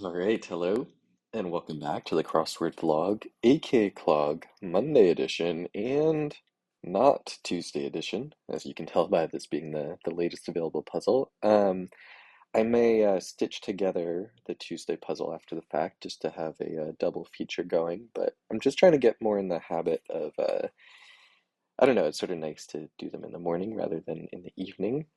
All right, hello, and welcome back to the Crossword Vlog, aka Clog, Monday edition, and not Tuesday edition, as you can tell by this being the latest available puzzle. I may stitch together the Tuesday puzzle after the fact just to have a double feature going, but I'm just trying to get more in the habit of, I don't know, it's sort of nice to do them in the morning rather than in the evening.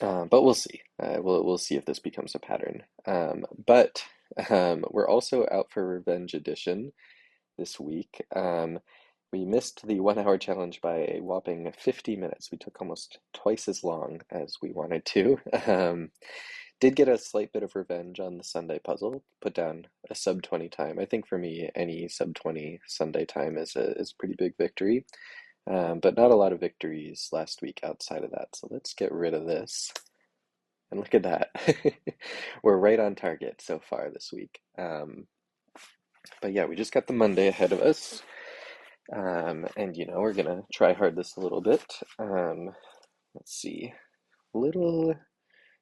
But we'll see. We'll see if this becomes a pattern. But we're also out for Revenge Edition this week. We missed the 1 hour challenge by a whopping 50 minutes. We took almost twice as long as we wanted to. Did get a slight bit of revenge on the Sunday puzzle. Put down a sub 20 time. I think for me, any sub 20 Sunday time is a pretty big victory. But not a lot of victories last week outside of that. So let's get rid of this. And look at that. We're right on target so far this week. But yeah, we just got the Monday ahead of us. And we're gonna try hard this a little bit. Let's see. Little,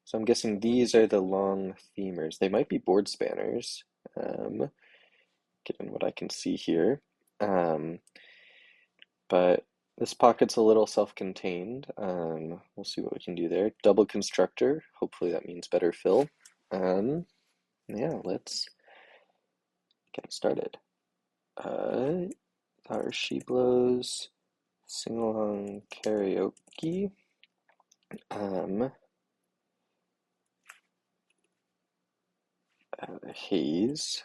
so I'm guessing these are the long femurs. They might be board spanners, given what I can see here. Um, but this pocket's a little self-contained. We'll see what we can do there. Double constructor. Hopefully that means better fill. Yeah, let's get started. Our She Blows sing-along karaoke. Haze.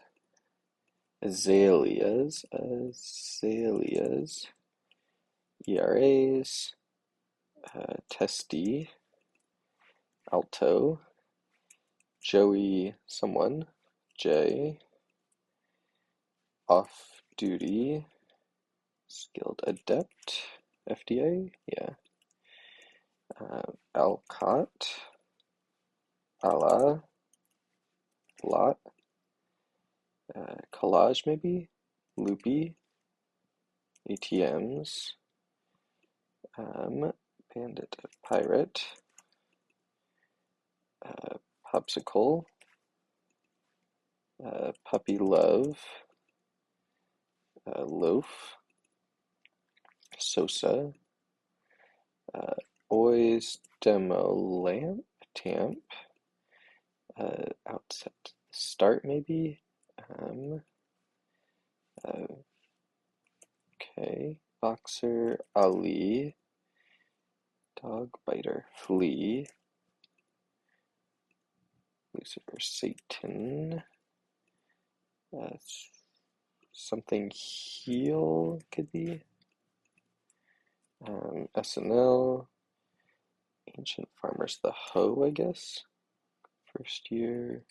Azaleas. ERAs. Testy. Alto. Joey someone. J. Off duty. Skilled adept. FDA. Yeah. Alcott. Ala. Lot. Collage maybe. Loopy. ATMs. Bandit pirate. Popsicle. Puppy love. Loaf. Sosa. Boys demo lamp. Tamp. Outset start maybe. Okay. Boxer Ali. Dog biter flea. Lucifer Satan. Something heal could be. SNL. Ancient Farmers the Hoe, I guess. First year.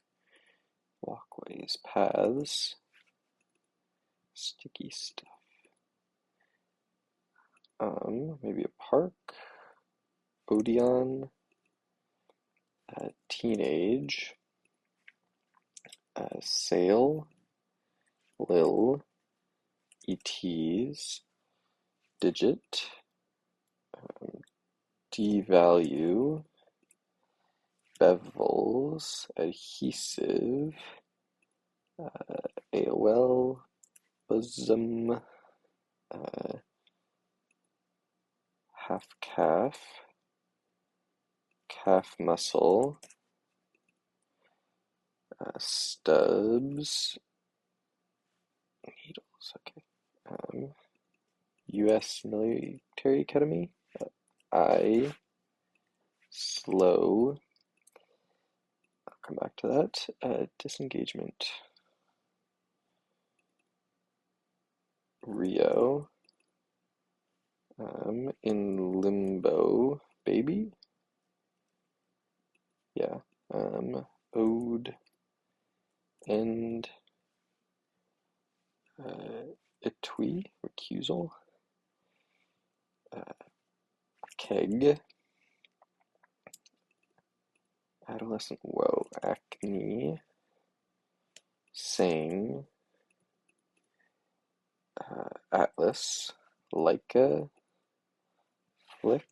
Walkways, paths. Sticky stuff. Maybe a park. Odeon. Teenage. Sale. Lil. ETs. Digit. Devalue. Bevels. Adhesive. AOL. Bosom. Half calf. Calf muscle. Stubs. Needles. Okay. U.S. Military Academy. I. Slow. I'll come back to that. Disengagement. Rio. In limbo. Baby. Yeah. Ode. End. Etui. Recusal. Keg. Adolescent woe. Acne. Sing. Atlas. Leica. Flick.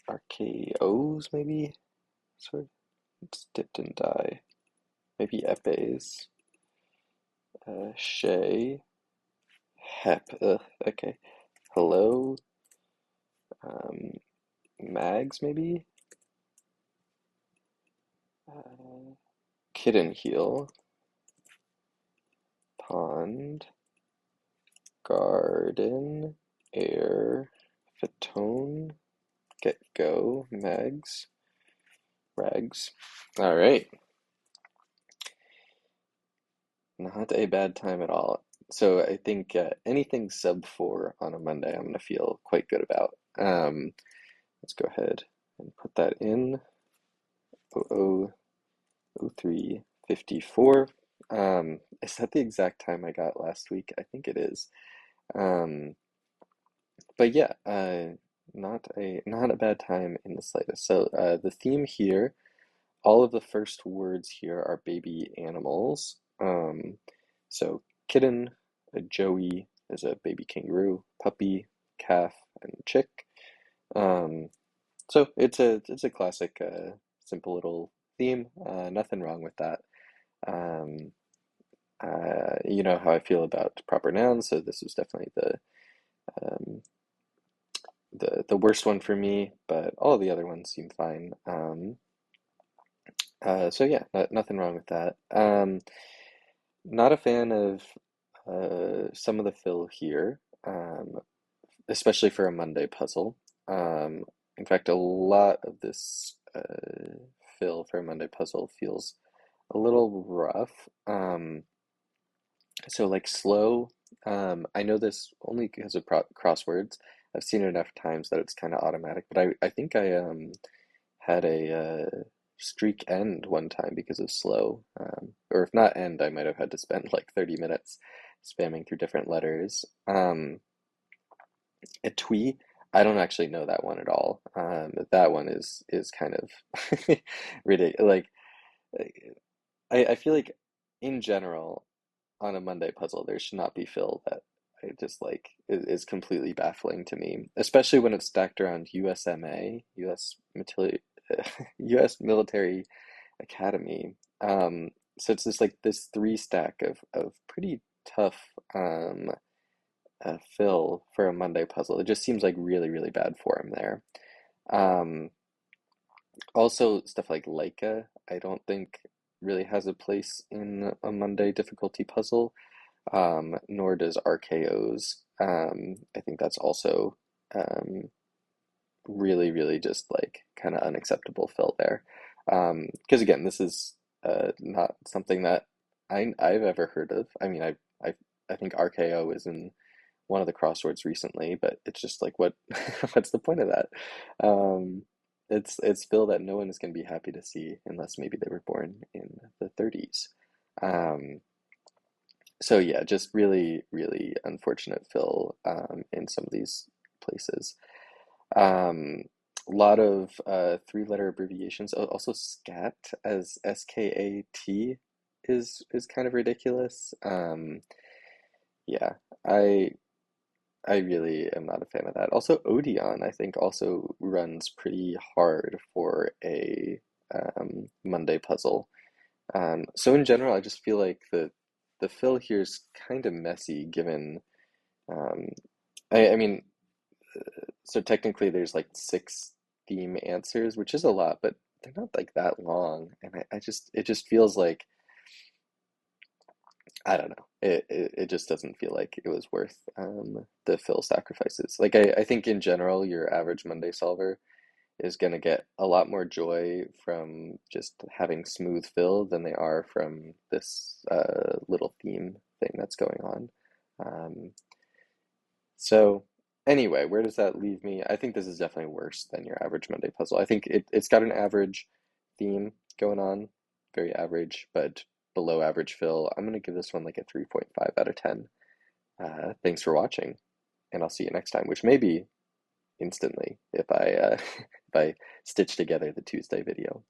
RKOs maybe? Sort of. It's dipped in dye. Maybe epes. Shay. Hep. Ugh, okay. Hello. Um, Mags, maybe? Uh, Kitten heel. Pond. Garden. Air. Fatone. Get go. Mags. Rags. All right. Not a bad time at all. So I think anything sub 4 on a Monday, I'm going to feel quite good about. Let's go ahead and put that in. 000354. Is that the exact time I got last week? I think it is. Um, but yeah, not a bad time in the slightest. So the theme here, all of the first words here are baby animals. So kitten, a joey is a baby kangaroo, puppy, calf, and chick. Um, so it's a classic, simple little theme. Nothing wrong with that. Um, you know how I feel about proper nouns, so this was definitely um, the worst one for me, but all the other ones seem fine. So yeah, nothing wrong with that. Not a fan of some of the fill here, especially for a Monday puzzle. In fact, a lot of this fill for a Monday puzzle feels a little rough. So like slow, I know this only because of crosswords. I've seen it enough times that it's kind of automatic, but I think I had a streak end one time because of slow. Or if not end, I might have had to spend like 30 minutes spamming through different letters. A twee, I don't actually know that one at all. That one is kind of ridiculous. I feel like in general on a Monday puzzle there should not be fill that I just like is completely baffling to me, especially when it's stacked around USMA, US Military Academy. So it's just like this three stack of pretty tough fill for a Monday puzzle. It just seems like really, really bad form there. Um, Also, stuff like Leica, I don't think really has a place in a Monday difficulty puzzle, nor does RKO's. I think that's also really, really just like kind of unacceptable fill there. Because again, this is not something that I've ever heard of. I mean, I think RKO is in one of the crosswords recently, but it's just like what what's the point of that? Um, it's Phil that no one is going to be happy to see unless maybe they were born in the 30s. Um, so yeah, just really, really unfortunate Phil in some of these places. Um, a lot of three-letter abbreviations. Also, SCAT as SKAT is kind of ridiculous. Yeah, I I really am not a fan of that. Also, Odeon, I think, also runs pretty hard for a Monday puzzle. So in general, I just feel like the fill here is kind of messy given um, I mean, so technically there's like six theme answers, which is a lot, but they're not like that long. And I just it just feels like I don't know. It just doesn't feel like it was worth the fill sacrifices. Like I think in general, your average Monday solver is going to get a lot more joy from just having smooth fill than they are from this little theme thing that's going on. Um, so anyway, where does that leave me? I think this is definitely worse than your average Monday puzzle. I think it's got an average theme going on, very average, but below average fill. I'm gonna give this one like a 3.5 out of 10. Thanks for watching, and I'll see you next time, which may be instantly if I if I stitch together the Tuesday video.